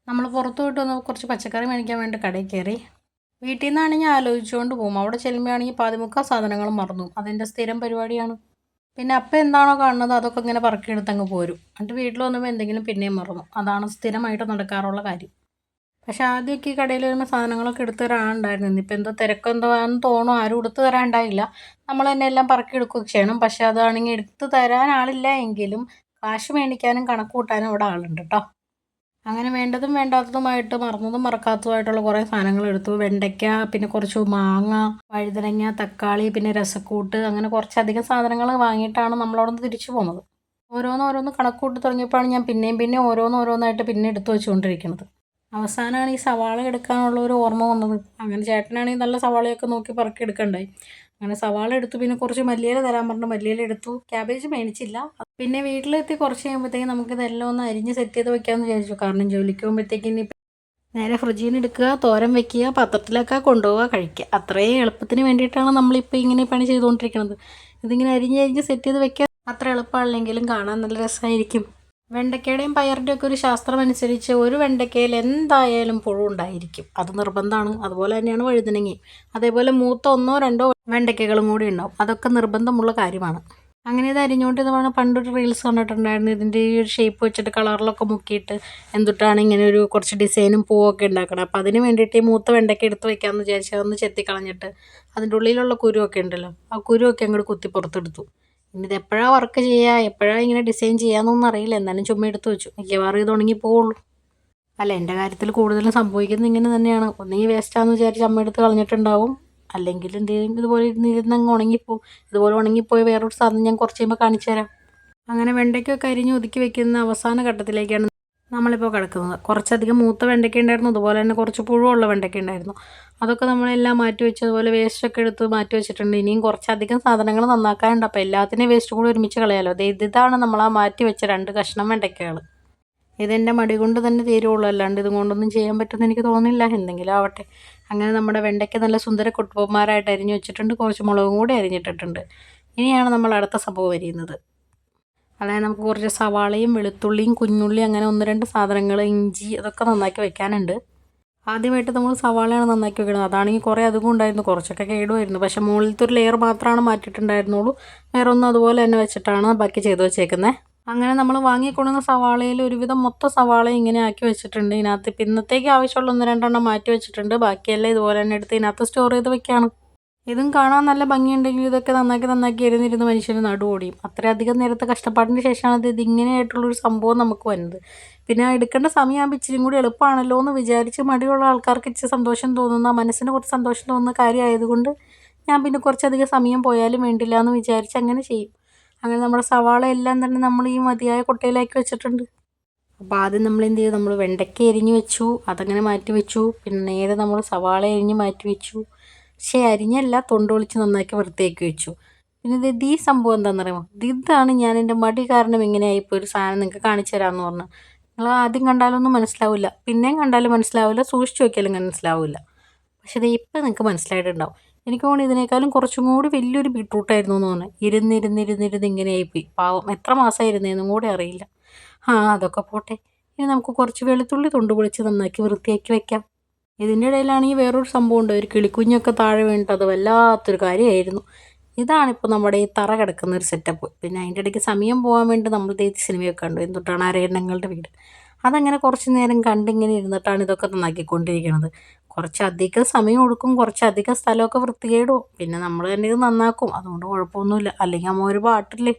നമ്മൾ പുറത്ത് പോയിട്ട് വന്ന് കുറച്ച് പച്ചക്കറി മേടിക്കാൻ വേണ്ടി കടയിൽ കയറി. വീട്ടിൽ നിന്നാണെങ്കിൽ ആലോചിച്ചുകൊണ്ട് പോകും. അവിടെ ചെല്ലുമ്പോഴാണെങ്കിൽ പാതിമുക്കാൽ സാധനങ്ങളും മറന്നു. അതെൻ്റെ സ്ഥിരം പരിപാടിയാണ്. പിന്നെ അപ്പം എന്താണോ കാണുന്നത് അതൊക്കെ ഇങ്ങനെ പറക്കിയെടുത്ത് അങ്ങ് പോരും. എന്നിട്ട് വീട്ടിൽ വന്നപ്പോൾ എന്തെങ്കിലും പിന്നെയും മറന്നു. അതാണ് സ്ഥിരമായിട്ട് നടക്കാറുള്ള കാര്യം. പക്ഷെ ആദ്യമൊക്കെ ഈ കടയിൽ വരുമ്പോൾ സാധനങ്ങളൊക്കെ എടുത്ത് തരാനുണ്ടായിരുന്നു. ഇന്നിപ്പോൾ എന്തോ തിരക്കെന്തോ ആണെന്ന് തോന്നുന്നു. ആരും എടുത്ത് തരാനുണ്ടായില്ല. നമ്മൾ തന്നെ എല്ലാം പറക്കിയെടുക്കുകയൊക്കെ ചെയ്യണം. പക്ഷെ അതാണെങ്കിൽ എടുത്ത് തരാൻ ആളില്ല എങ്കിലും കാശ് മേടിക്കാനും കണക്ക് കൂട്ടാനും അവിടെ ആളുണ്ട് കേട്ടോ. അങ്ങനെ വേണ്ടതും വേണ്ടാത്തതുമായിട്ട് മറന്നതും മറക്കാത്തതുമായിട്ടുള്ള കുറേ സാധനങ്ങൾ എടുത്തു. വെണ്ടയ്ക്ക, പിന്നെ കുറച്ച് മാങ്ങ, വഴുതനങ്ങ, തക്കാളി, പിന്നെ രസക്കൂട്ട്, അങ്ങനെ കുറച്ചധികം സാധനങ്ങൾ വാങ്ങിയിട്ടാണ് നമ്മളവിടെ നിന്ന് തിരിച്ചു പോകുന്നത്. ഓരോന്നോരോന്ന് കണക്ക് കൂട്ടി തുടങ്ങിയപ്പോഴാണ് ഞാൻ പിന്നെയും ഓരോന്നോരോന്നായിട്ട് പിന്നെ എടുത്തു വെച്ചുകൊണ്ടിരിക്കുന്നത്. അവസാനമാണ് ഈ സവാള എടുക്കാനുള്ള ഒരു ഓർമ്മ വന്നത്. അങ്ങനെ ചേട്ടനാണെങ്കിൽ നല്ല സവാളയൊക്കെ നോക്കി പറക്കി എടുക്കണ്ടായി. അങ്ങനെ സവാള എടുത്തു. പിന്നെ കുറച്ച് മല്ലിയില തരാൻ പറഞ്ഞു മല്ലിയില എടുത്തു. ക്യാബേജ് മേടിച്ചില്ല. പിന്നെ വീട്ടിലെത്തി കുറച്ച് കഴിയുമ്പോഴത്തേക്കും നമുക്കിതെല്ലാം ഒന്ന് അരിഞ്ഞ് സെറ്റ് ചെയ്ത് വെക്കാമെന്ന് വിചാരിച്ചു. കാരണം ജോലിക്ക് പോകുമ്പോഴത്തേക്കും ഇനി നേരെ ഫ്രിഡ്ജിൽ നിന്ന് എടുക്കുക, തോരൻ വെക്കുക, പാത്രത്തിലൊക്കെ കൊണ്ടുപോവുക, കഴിക്കുക. അത്രയും എളുപ്പത്തിന് വേണ്ടിയിട്ടാണ് നമ്മളിപ്പോൾ ഇങ്ങനെ പണി ചെയ്തുകൊണ്ടിരിക്കുന്നത്. ഇതിങ്ങനെ അരിഞ്ഞ് സെറ്റ് ചെയ്ത് വെക്കുക അത്ര എളുപ്പമല്ലെങ്കിലും കാണാൻ നല്ല രസമായിരിക്കും. വെണ്ടയ്ക്കയുടെയും പയറിൻ്റെയും ഒക്കെ ഒരു ശാസ്ത്രം അനുസരിച്ച് ഒരു വെണ്ടയ്ക്കയിൽ എന്തായാലും പുഴു ഉണ്ടായിരിക്കും. അത് നിർബന്ധമാണ്. അതുപോലെ തന്നെയാണ് വഴുതനങ്ങയും. അതേപോലെ മൂത്ത 1-2 വെണ്ടയ്ക്കകളും കൂടി ഉണ്ടാവും. അതൊക്കെ നിർബന്ധമുള്ള കാര്യമാണ്. അങ്ങനെ ഇത് അരിഞ്ഞുകൊണ്ട് ഇത് വേണം. പണ്ടൊരു റീൽസ് കണ്ടിട്ടുണ്ടായിരുന്നു. ഇതിൻ്റെ ഈ ഒരു ഷേപ്പ് വെച്ചിട്ട് കളറിലൊക്കെ മുക്കിയിട്ട് എന്തുട്ടാണ് ഇങ്ങനെ ഒരു കുറച്ച് ഡിസൈനും പൂവൊക്കെ ഉണ്ടാക്കണം. അപ്പോൾ അതിന് വേണ്ടിയിട്ട് ഈ മൂത്ത വെണ്ടയ്ക്ക എടുത്ത് വെക്കാമെന്ന് വിചാരിച്ച് അതൊന്ന് ചെത്തിക്കളഞ്ഞിട്ട് അതിൻ്റെ ഉള്ളിലുള്ള കുരുവൊക്കെ ഉണ്ടല്ലോ, ആ കുരുവൊക്കെ അങ്ങോട്ട് കുത്തി പുറത്തെടുത്തു. ഇനി ഇത് എപ്പോഴാണ് വർക്ക് ചെയ്യുക, എപ്പോഴാണ് ഇങ്ങനെ ഡിസൈൻ ചെയ്യാമെന്നൊന്നും അറിയില്ല. എന്നാലും ചുമ്മാ എടുത്ത് വെച്ചു. മിക്കവാറും ഇത് ഉണങ്ങി പോവുള്ളൂ. അല്ല, എൻ്റെ കാര്യത്തിൽ കൂടുതലും സംഭവിക്കുന്നത് ഇങ്ങനെ തന്നെയാണ്. ഒന്നെങ്കിൽ വേസ്റ്റാണെന്ന് വിചാരിച്ച് അമ്മ എടുത്ത് കളഞ്ഞിട്ടുണ്ടാവും, അല്ലെങ്കിൽ എന്തെങ്കിലും ഇതുപോലെ ഇരുന്നങ്ങ് ഉണങ്ങിപ്പോവും. ഇതുപോലെ ഉണങ്ങിപ്പോയി വേറൊരു സാധനം ഞാൻ കുറച്ച് കഴിയുമ്പോൾ കാണിച്ചു തരാം. അങ്ങനെ വെണ്ടയ്ക്കൊക്കെ അരിഞ്ഞ് ഒതുക്കി വെക്കുന്ന അവസാന ഘട്ടത്തിലേക്കാണ് നമ്മളിപ്പോൾ കിടക്കുന്നത്. കുറച്ചധികം മൂത്ത വെണ്ടയ്ക്ക ഉണ്ടായിരുന്നു. അതുപോലെ തന്നെ കുറച്ച് പുഴുവുള്ള വെണ്ടയ്ക്ക ഉണ്ടായിരുന്നു. അതൊക്കെ നമ്മളെല്ലാം മാറ്റി വെച്ച് അതുപോലെ വേസ്റ്റൊക്കെ എടുത്ത് മാറ്റി വെച്ചിട്ടുണ്ട്. ഇനിയും കുറച്ചധികം സാധനങ്ങൾ നന്നാക്കാനുണ്ട്. അപ്പോൾ എല്ലാത്തിനെയും വേസ്റ്റ് കൂടി ഒരുമിച്ച് കളയാമല്ലോ. ഇതാണ് നമ്മൾ ആ മാറ്റി വെച്ച 2 കഷ്ണം വെണ്ടയ്ക്കകൾ. ഇതെൻ്റെ മടി കൊണ്ട് തന്നെ തീരുള്ളൂ. അല്ലാണ്ട് ഇതും കൊണ്ടൊന്നും ചെയ്യാൻ പറ്റുമെന്ന് എനിക്ക് തോന്നുന്നില്ല. എന്തെങ്കിലും ആവട്ടെ. അങ്ങനെ നമ്മുടെ വെണ്ടയ്ക്ക നല്ല സുന്ദര കുട്ടുപ്പന്മാരായിട്ട് അരിഞ്ഞു വെച്ചിട്ടുണ്ട്. കുറച്ച് മുളകും കൂടി അരിഞ്ഞിട്ടിട്ടുണ്ട്. ഇനിയാണ് നമ്മൾ അടുത്ത സംഭവം അരിയുന്നത്. അതായത് നമുക്ക് കുറച്ച് സവാളയും വെളുത്തുള്ളിയും കുഞ്ഞുള്ളി അങ്ങനെ 1-2 സാധനങ്ങൾ, ഇഞ്ചി, അതൊക്കെ നന്നാക്കി വെക്കാനുണ്ട്. ആദ്യമായിട്ട് നമ്മൾ സവാളയാണ് നന്നാക്കി വെക്കുന്നത്. അതാണെങ്കിൽ കുറേ അധികം ഉണ്ടായിരുന്നു. കുറച്ചൊക്കെ കേടുമായിരുന്നു. പക്ഷേ മുകളിലത്തെ ഒരു ലെയർ മാത്രമാണ് മാറ്റിയിട്ടുണ്ടായിരുന്നുള്ളൂ. വേറെ ഒന്നും അതുപോലെ തന്നെ വെച്ചിട്ടാണ് ബാക്കി ചെയ്ത് വെച്ചേക്കുന്നത്. അങ്ങനെ നമ്മൾ വാങ്ങിക്കൊണ്ടുവന്ന സവാളയിൽ ഒരുവിധം മൊത്തം സവാള ഇങ്ങനെ ആക്കി വെച്ചിട്ടുണ്ട്. ഇതിനകത്ത് ഇപ്പം ഇന്നത്തേക്ക് ആവശ്യമുള്ള 1-2 മാറ്റി വെച്ചിട്ടുണ്ട്. ബാക്കിയെല്ലാം ഇതുപോലെ തന്നെ എടുത്ത് ഇതിനകത്ത് സ്റ്റോർ ചെയ്ത് വെക്കുകയാണ്. ഇതും കാണാൻ നല്ല ഭംഗിയുണ്ടെങ്കിൽ ഇതൊക്കെ നന്നാക്കി ഇരുന്നിരുന്ന് മനുഷ്യന് നടുവോടിയും. അത്രയധികം നേരത്തെ കഷ്ടപ്പാടിന് ശേഷമാണ് ഇങ്ങനെയായിട്ടുള്ളൊരു സംഭവം നമുക്ക് വരുന്നത്. പിന്നെ എടുക്കേണ്ട സമയമാകുമ്പോൾ ഇച്ചിരി കൂടി എളുപ്പമാണല്ലോ എന്ന് വിചാരിച്ച് മടിയുള്ള ആൾക്കാർക്ക് ഇച്ചിരി സന്തോഷം തോന്നുന്ന, മനസ്സിന് കുറച്ച് സന്തോഷം തോന്നുന്ന കാര്യമായതുകൊണ്ട് ഞാൻ പിന്നെ കുറച്ചധികം സമയം പോയാലും വേണ്ടില്ല എന്ന് വിചാരിച്ച് അങ്ങനെ ചെയ്യും. അങ്ങനെ നമ്മുടെ സവാള എല്ലാം തന്നെ നമ്മൾ ഈ മതിയായ കൊട്ടയിലാക്കി വെച്ചിട്ടുണ്ട്. അപ്പോൾ ആദ്യം നമ്മൾ എന്ത് ചെയ്തു, നമ്മൾ വെണ്ടയ്ക്ക എരിഞ്ഞ് വെച്ചു, അതങ്ങനെ മാറ്റി വെച്ചു. പിന്നെ നേരെ നമ്മൾ സവാള എരിഞ്ഞ് മാറ്റി വെച്ചു. പക്ഷേ അരിഞ്ഞല്ല, തൊണ്ട് പൊളിച്ച് നന്നാക്കി വൃത്തിയാക്കി വെച്ചു. പിന്നെ ഈ സംഭവം എന്താണെന്ന് അറിയാമോ, ഇതാണ് ഞാൻ എൻ്റെ മടി കാരണം ഇങ്ങനെയായിപ്പോൾ ഒരു സാധനം നിങ്ങൾക്ക് കാണിച്ചു തരാമെന്ന് പറഞ്ഞു. നിങ്ങൾ ആദ്യം കണ്ടാലൊന്നും മനസ്സിലാവില്ല, പിന്നെയും കണ്ടാലും മനസ്സിലാവില്ല, സൂക്ഷിച്ച് നോക്കിയാലും മനസ്സിലാവില്ല. പക്ഷേ ഇത് ഇപ്പം നിങ്ങൾക്ക് മനസ്സിലായിട്ടുണ്ടാവും. എനിക്ക് തോന്നുന്നു ഇതിനേക്കാളും കുറച്ചും കൂടി വലിയൊരു ബീട്രൂട്ടായിരുന്നു എന്ന് തോന്നുന്നു. ഇരുന്നിരുന്ന് ഇങ്ങനെയായിപ്പോയി. പാവം എത്ര മാസമായിരുന്നേന്നും കൂടി അറിയില്ല. അതൊക്കെ പോട്ടെ. ഇനി നമുക്ക് കുറച്ച് വെളുത്തുള്ളി തൊണ്ട് പൊളിച്ച് നന്നാക്കി വൃത്തിയാക്കി വെക്കാം. ഇതിൻ്റെ ഇടയിലാണെങ്കിൽ വേറൊരു സംഭവം ഉണ്ട്. ഒരു കിളിക്കുഞ്ഞൊക്കെ താഴെ വീണിട്ട് അത് വല്ലാത്തൊരു കാര്യമായിരുന്നു. ഇതാണിപ്പോൾ നമ്മുടെ ഈ തറ കിടക്കുന്ന ഒരു സെറ്റപ്പ്. പിന്നെ അതിൻ്റെ ഇടയ്ക്ക് സമയം പോകാൻ വേണ്ടി നമ്മൾ സിനിമയൊക്കെ കണ്ടു. എന്തുട്ടാണ് അരയണ്ണങ്ങളുടെ വീട്. അതങ്ങനെ കുറച്ച് നേരം കണ്ടിങ്ങനെ ഇരുന്നിട്ടാണ് ഇതൊക്കെ നന്നാക്കിക്കൊണ്ടിരിക്കുന്നത്. കുറച്ചധികം സമയം എടുക്കും, കുറച്ചധികം സ്ഥലമൊക്കെ വൃത്തികേടും. പിന്നെ നമ്മൾ തന്നെ ഇത് നന്നാക്കും. അതുകൊണ്ട് കുഴപ്പമൊന്നുമില്ല. അല്ലെങ്കിൽ അമ്മ ഒരു പാട്ടില്ലേ.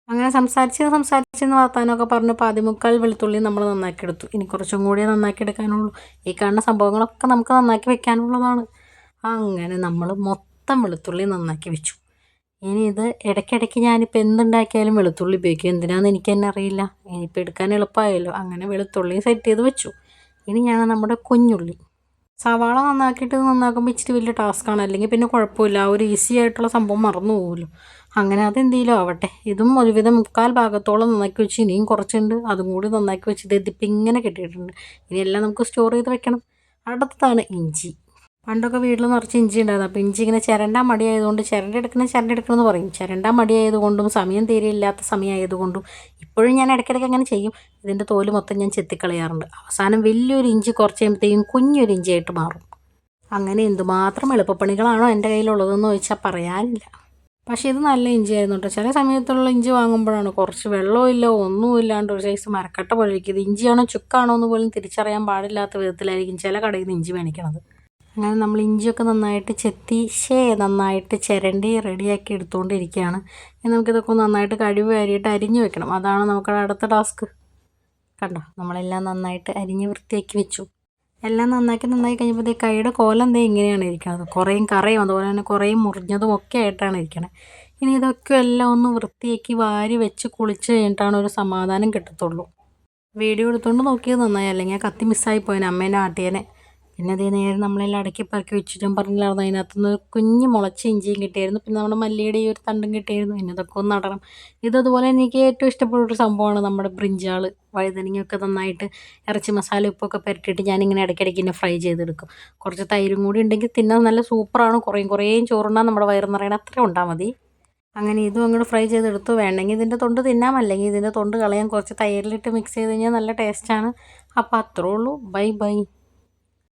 അങ്ങനെ സംസാരിച്ചെന്ന് വർത്താനമൊക്കെ പറഞ്ഞ് 1/4 വെളുത്തുള്ളി നമ്മൾ നന്നാക്കിയെടുത്തു. ഇനി കുറച്ചും കൂടിയേ നന്നാക്കിയെടുക്കാനുള്ളൂ. ഈ കാണുന്ന സംഭവങ്ങളൊക്കെ നമുക്ക് നന്നാക്കി വെക്കാനുള്ളതാണ്. അങ്ങനെ നമ്മൾ മൊത്തം വെളുത്തുള്ളി നന്നാക്കി വെച്ചു. ഇനി ഇത് ഇടയ്ക്കിടയ്ക്ക് ഞാനിപ്പോൾ എന്തുണ്ടാക്കിയാലും വെളുത്തുള്ളി ഉപയോഗിക്കും. എന്തിനാണെന്ന് എനിക്ക് തന്നെ അറിയില്ല. ഇനിയിപ്പോൾ എടുക്കാൻ എളുപ്പമായല്ലോ. അങ്ങനെ വെളുത്തുള്ളി സെറ്റ് ചെയ്ത് വെച്ചു. ഇനിയാണ് നമ്മുടെ കുഞ്ഞുള്ളി. സവാള നന്നാക്കുമ്പോൾ ഇച്ചിരി വലിയ ടാസ്ക്കാണ്. അല്ലെങ്കിൽ പിന്നെ കുഴപ്പമില്ല, ആ ഒരു ഈസി ആയിട്ടുള്ള സംഭവം മറന്നു പോകുമല്ലോ. അങ്ങനെ അതെന്തെങ്കിലും ആവട്ടെ. ഇതും ഒരുവിധം 3/4 ഭാഗത്തോളം നന്നാക്കി വെച്ച്. ഇനിയും കുറച്ചുണ്ട്, അതും കൂടി നന്നാക്കി വെച്ച് ഇതിപ്പോൾ ഇങ്ങനെ കെട്ടിയിട്ടുണ്ട്. ഇനിയെല്ലാം നമുക്ക് സ്റ്റോർ ചെയ്ത് വെക്കണം. അടുത്തതാണ് ഇഞ്ചി. പണ്ടൊക്കെ വീട്ടിൽ നിറച്ച് ഇഞ്ചി ഉണ്ടായിരുന്നു. അപ്പോൾ ഇഞ്ചി ഇങ്ങനെ ചിരണ്ടാൻ മടിയായതുകൊണ്ട് ചിരണ്ടെടുക്കണമെന്ന് പറയും. ചിരണ്ടാൻ മടിയായതുകൊണ്ടും സമയം തീരെ ഇല്ലാത്ത സമയമായതുകൊണ്ടും ഇപ്പോഴും ഞാൻ ഇടയ്ക്കിടയ്ക്ക് അങ്ങനെ ചെയ്യും. ഇതിൻ്റെ തോല് മൊത്തം ഞാൻ ചെത്തിക്കളയാറുണ്ട്. അവസാനം വലിയൊരു ഇഞ്ചി കുറച്ച് കഴിയുമ്പോഴത്തേക്കും കുഞ്ഞൊരു ഇഞ്ചിയായിട്ട് മാറും. അങ്ങനെ എന്തുമാത്രം എളുപ്പപ്പണികളാണോ എൻ്റെ കയ്യിലുള്ളതെന്ന് ചോദിച്ചാൽ പറയാനില്ല. പക്ഷേ ഇത് നല്ല ഇഞ്ചിയായിരുന്നു കേട്ടോ. ചില സമയത്തുള്ള ഇഞ്ചി വാങ്ങുമ്പോഴാണ് കുറച്ച് വെള്ളമില്ല ഒന്നും ഇല്ലാണ്ട് ഒരു സൈസ് മരക്കട്ട പോലെ ഇരിക്കും. ഇത് ഇഞ്ചിയാണോ ചുക്കാണോ എന്ന് പോലും തിരിച്ചറിയാൻ പാടില്ലാത്ത വിധത്തിലായിരിക്കും ചില കടയിൽ നിന്ന് ഇഞ്ചി മേടിക്കണത്. അങ്ങനെ നമ്മൾ ഇഞ്ചിയൊക്കെ നന്നായിട്ട് നന്നായിട്ട് ചിരണ്ടി റെഡിയാക്കി എടുത്തുകൊണ്ടിരിക്കുകയാണ്. ഇനി നമുക്കിതൊക്കെ നന്നായിട്ട് കഴുകി അരിയിട്ട് അരിഞ്ഞു വെക്കണം. അതാണ് നമുക്ക് അടുത്ത ടാസ്ക്. കണ്ടോ, നമ്മളെല്ലാം നന്നായിട്ട് അരിഞ്ഞ് വൃത്തിയാക്കി വെച്ചു. എല്ലാം നന്നായി കഴിഞ്ഞപ്പോൾ കൈയുടെ കോലം ഇങ്ങനെയാണ് ഇരിക്കുന്നത്. കുറേയും കറയും അതുപോലെ തന്നെ കുറേയും മുറിഞ്ഞതും ഒക്കെ ആയിട്ടാണ് ഇരിക്കുന്നത്. ഇനി ഇതൊക്കെ എല്ലാം ഒന്ന് വൃത്തിയാക്കി വാരി വെച്ച് കുളിച്ച് കഴിഞ്ഞിട്ടാണ് ഒരു സമാധാനം കിട്ടത്തുള്ളൂ. വീഡിയോ എടുത്തുകൊണ്ട് നോക്കിയത് നന്നായി, അല്ലെങ്കിൽ ആ കത്തി മിസ്സായി പോയതിന് അമ്മേനെ ആട്ടിയനെ. പിന്നെ അതേ നേരം നമ്മളെല്ലാം അടക്കി പറക്കി വെച്ചിട്ടും പറഞ്ഞില്ലായിരുന്നു. അതിനകത്തുനിന്ന് കുഞ്ഞ് മുളച്ച ഇഞ്ചിയും കിട്ടിയായിരുന്നു. പിന്നെ നമ്മുടെ മല്ലിയുടെ ഈ ഒരു തണ്ടും കിട്ടിയായിരുന്നു. പിന്നെ ഇതൊക്കെ ഒന്ന് നടണം. ഇതതുപോലെ എനിക്ക് ഏറ്റവും ഇഷ്ടപ്പെട്ട ഒരു സംഭവമാണ് നമ്മുടെ ബ്രിഞ്ചാൾ. വഴുതനങ്ങയൊക്കെ നന്നായിട്ട് ഇറച്ചി മസാല ഉപ്പൊക്കെ പുരട്ടിയിട്ട് ഞാനിങ്ങനെ ഇടയ്ക്കിടയ്ക്ക് ഇങ്ങനെ ഫ്രൈ ചെയ്തെടുക്കും. കുറച്ച് തൈരും കൂടി ഉണ്ടെങ്കിൽ തിന്നാൻ നല്ല സൂപ്പറാണ്. കുറേയും ചോറുണ്ടാൽ നമ്മുടെ വയറ് നിറയണം, അത്ര ഉണ്ടാൽ മതി. അങ്ങനെ ഇതും അങ്ങോട്ട് ഫ്രൈ ചെയ്തെടുത്തു. വേണമെങ്കിൽ ഇതിൻ്റെ തൊണ്ട് തിന്നാം, അല്ലെങ്കിൽ ഇതിൻ്റെ തൊണ്ട് കളയാൻ കുറച്ച് തൈരിലിട്ട് മിക്സ് ചെയ്ത് കഴിഞ്ഞാൽ നല്ല ടേസ്റ്റാണ്. അപ്പോൾ അത്രേ ഉള്ളൂ. Bye bye.